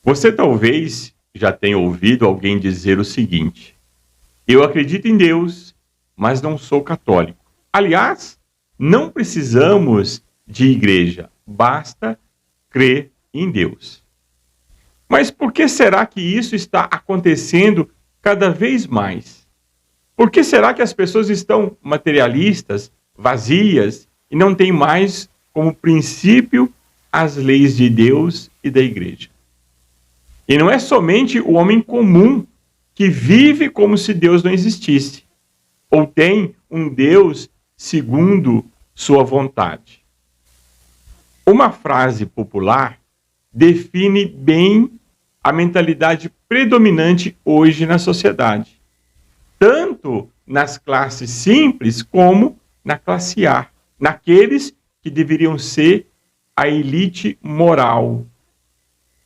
Você talvez já tenha ouvido alguém dizer o seguinte: eu acredito em Deus, mas não sou católico. Aliás, não precisamos de igreja, basta crer em Deus. Mas por que será que isso está acontecendo cada vez mais? Por que será que as pessoas estão materialistas, vazias e não têm mais como princípio as leis de Deus e da igreja? E não é somente o homem comum que vive como se Deus não existisse, ou tem um Deus segundo sua vontade. Uma frase popular define bem a mentalidade predominante hoje na sociedade, tanto nas classes simples como na classe A, naqueles que deveriam ser a elite moral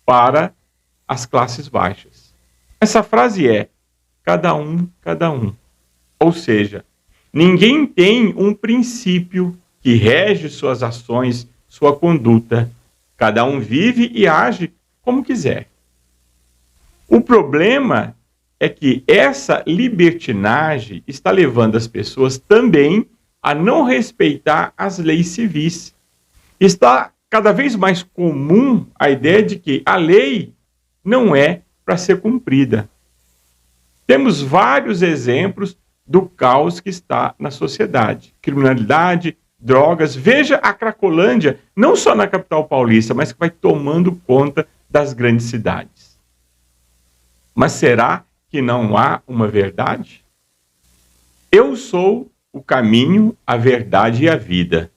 para as classes baixas. Essa frase é: cada um, cada um. Ou seja, ninguém tem um princípio que rege suas ações, sua conduta. Cada um vive e age como quiser. O problema é que essa libertinagem está levando as pessoas também a não respeitar as leis civis. Está cada vez mais comum a ideia de que a lei não é para ser cumprida. Temos vários exemplos do caos que está na sociedade. Criminalidade, drogas. Veja a Cracolândia, não só na capital paulista, mas que vai tomando conta das grandes cidades. Mas será que não há uma verdade? Eu sou o caminho, a verdade e a vida,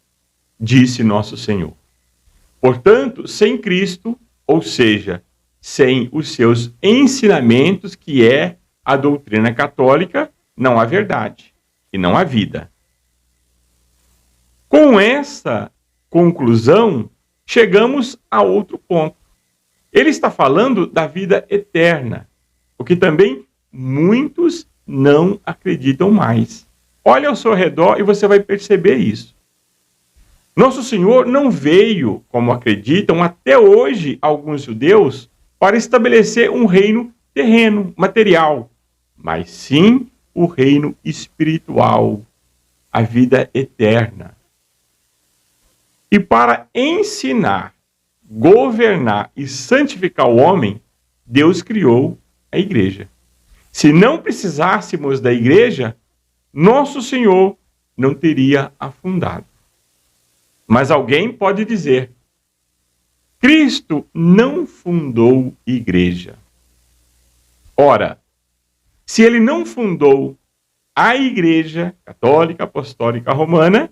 disse nosso Senhor. Portanto, sem Cristo, ou seja, sem os seus ensinamentos, que é a doutrina católica, não há verdade e não há vida. Com essa conclusão, chegamos a outro ponto. Ele está falando da vida eterna, o que também muitos não acreditam mais. Olha ao seu redor e você vai perceber isso. Nosso Senhor não veio, como acreditam até hoje alguns judeus, para estabelecer um reino terreno, material, mas sim o reino espiritual, a vida eterna. E para ensinar, governar e santificar o homem, Deus criou a igreja. Se não precisássemos da igreja, nosso Senhor não teria afundado. Mas alguém pode dizer: Cristo não fundou igreja. Ora, se ele não fundou a igreja católica, apostólica, romana,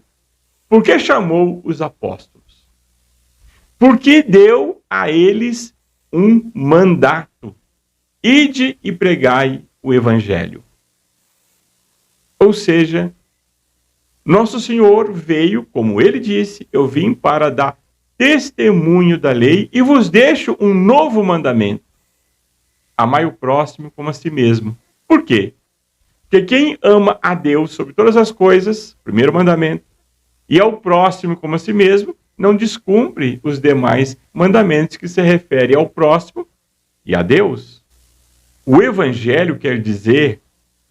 por que chamou os apóstolos? Porque deu a eles um mandato: ide e pregai o evangelho. Ou seja, nosso Senhor veio, como ele disse, eu vim para dar testemunho da lei e vos deixo um novo mandamento: amai o próximo como a si mesmo. Por quê? Porque quem ama a Deus sobre todas as coisas, primeiro mandamento, e ao próximo como a si mesmo, não descumpre os demais mandamentos que se referem ao próximo e a Deus. O evangelho quer dizer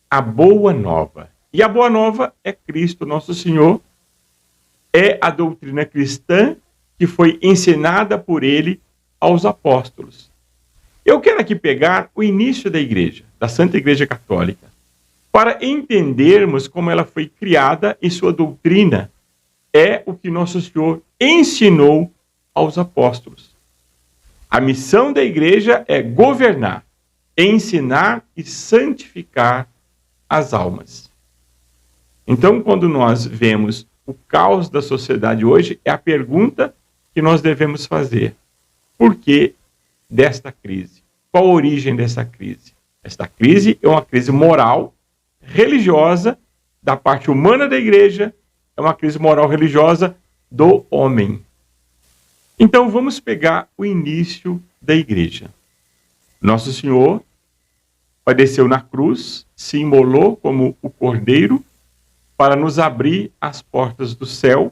a boa nova. E a boa nova é Cristo, nosso Senhor, é a doutrina cristã que foi ensinada por ele aos apóstolos. Eu quero aqui pegar o início da igreja, da Santa Igreja Católica, para entendermos como ela foi criada e sua doutrina é o que nosso Senhor ensinou aos apóstolos. A missão da igreja é governar, ensinar e santificar as almas. Então, quando nós vemos o caos da sociedade hoje, é a pergunta que nós devemos fazer: por que desta crise? Qual a origem dessa crise? Esta crise é uma crise moral, religiosa, da parte humana da igreja, é uma crise moral religiosa do homem. Então, vamos pegar o início da igreja. Nosso Senhor padeceu na cruz, se imolou como o cordeiro para nos abrir as portas do céu,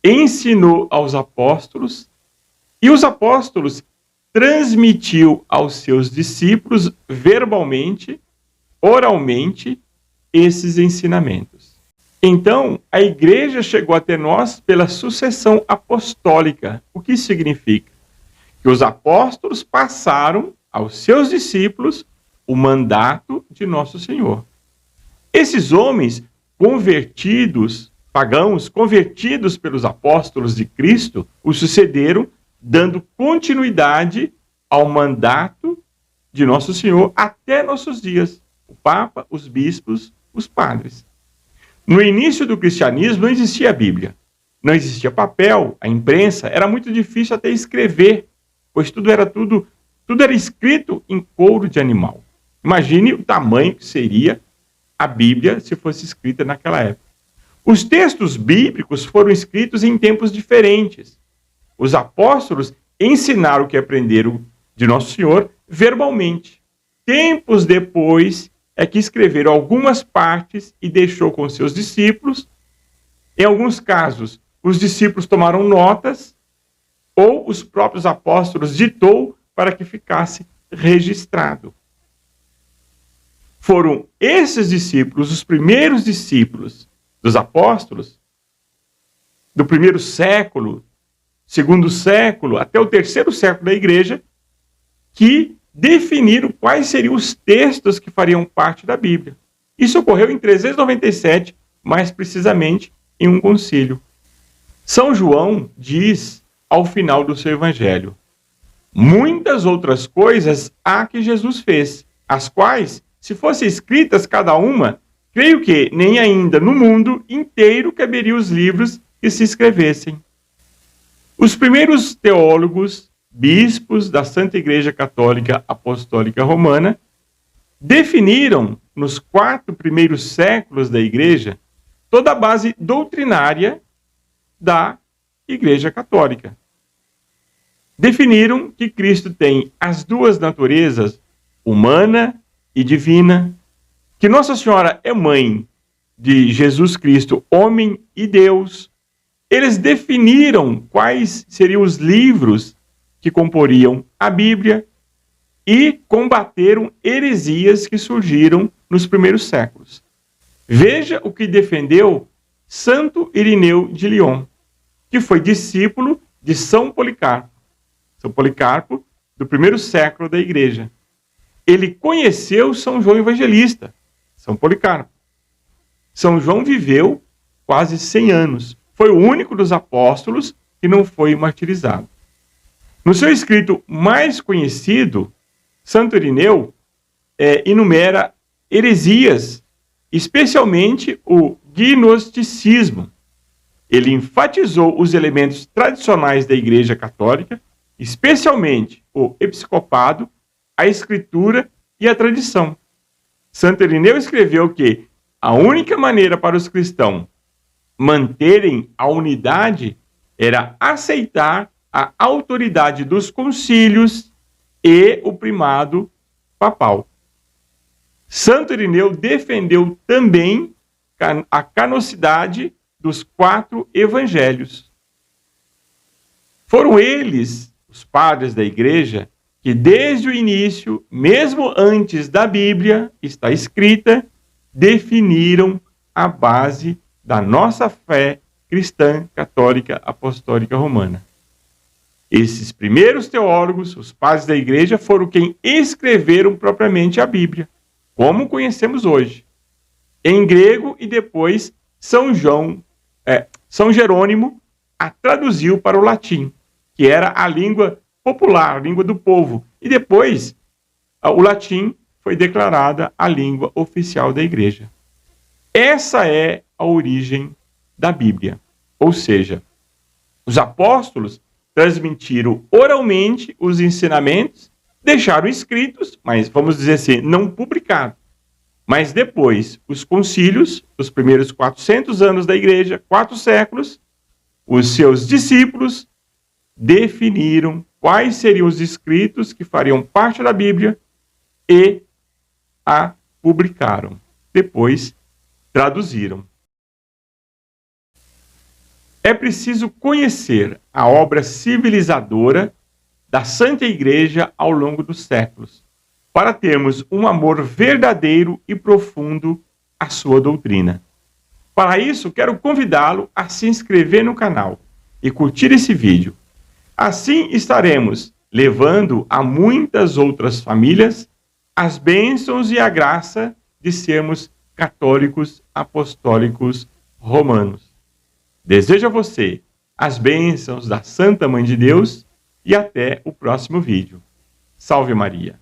ensinou aos apóstolos, e os apóstolos transmitiu aos seus discípulos verbalmente, oralmente, esses ensinamentos. Então, a igreja chegou até nós pela sucessão apostólica. O que isso significa? Que os apóstolos passaram aos seus discípulos o mandato de nosso Senhor. Esses homens convertidos, pagãos, convertidos pelos apóstolos de Cristo, o sucederam, dando continuidade ao mandato de nosso Senhor até nossos dias. O Papa, os bispos, os padres. No início do cristianismo não existia a Bíblia. Não existia papel, a imprensa, era muito difícil até escrever, pois tudo era escrito em couro de animal. Imagine o tamanho que seria a Bíblia se fosse escrita naquela época. Os textos bíblicos foram escritos em tempos diferentes. Os apóstolos ensinaram o que aprenderam de Nosso Senhor verbalmente. Tempos depois é que escreveram algumas partes e deixou com seus discípulos. Em alguns casos, os discípulos tomaram notas ou os próprios apóstolos ditou para que ficasse registrado. Foram esses discípulos, os primeiros discípulos dos apóstolos, do primeiro século, segundo século, até o terceiro século da igreja, que definiram quais seriam os textos que fariam parte da Bíblia. Isso ocorreu em 397, mais precisamente em um concílio. São João diz, ao final do seu evangelho, muitas outras coisas há que Jesus fez, as quais, se fossem escritas cada uma, creio que nem ainda no mundo inteiro caberiam os livros que se escrevessem. Os primeiros teólogos, bispos da Santa Igreja Católica Apostólica Romana, definiram, nos 4 primeiros séculos da Igreja, toda a base doutrinária da Igreja Católica. Definiram que Cristo tem as duas naturezas, humana e divina, que Nossa Senhora é mãe de Jesus Cristo, homem e Deus. Eles definiram quais seriam os livros que comporiam a Bíblia e combateram heresias que surgiram nos primeiros séculos. Veja o que defendeu Santo Irineu de Lyon, que foi discípulo de São Policarpo. São Policarpo, do primeiro século da Igreja. Ele conheceu São João Evangelista, São Policarpo. São João viveu quase 100 anos. Foi o único dos apóstolos que não foi martirizado. No seu escrito mais conhecido, Santo Irineu enumera heresias, especialmente o gnosticismo. Ele enfatizou os elementos tradicionais da Igreja Católica, especialmente o episcopado, a escritura e a tradição. Santo Irineu escreveu que a única maneira para os cristãos manterem a unidade era aceitar a autoridade dos concílios e o primado papal. Santo Irineu defendeu também a canonicidade dos 4 evangelhos. Foram eles, os padres da igreja, que desde o início, mesmo antes da Bíblia está escrita, definiram a base da nossa fé cristã, católica, apostólica romana. Esses primeiros teólogos, os padres da igreja, foram quem escreveram propriamente a Bíblia, como conhecemos hoje, em grego, e depois São Jerônimo a traduziu para o latim, que era a língua popular, a língua do povo. E depois, o latim foi declarada a língua oficial da igreja. Essa é a origem da Bíblia. Ou seja, os apóstolos transmitiram oralmente os ensinamentos, deixaram escritos, mas vamos dizer assim, não publicados. Mas depois, os concílios, os primeiros 400 anos da igreja, 4 séculos, os seus discípulos definiram quais seriam os escritos que fariam parte da Bíblia e a publicaram. Depois, traduziram. É preciso conhecer a obra civilizadora da Santa Igreja ao longo dos séculos, para termos um amor verdadeiro e profundo à sua doutrina. Para isso, quero convidá-lo a se inscrever no canal e curtir esse vídeo. Assim estaremos levando a muitas outras famílias as bênçãos e a graça de sermos católicos apostólicos romanos. Desejo a você as bênçãos da Santa Mãe de Deus e até o próximo vídeo. Salve Maria!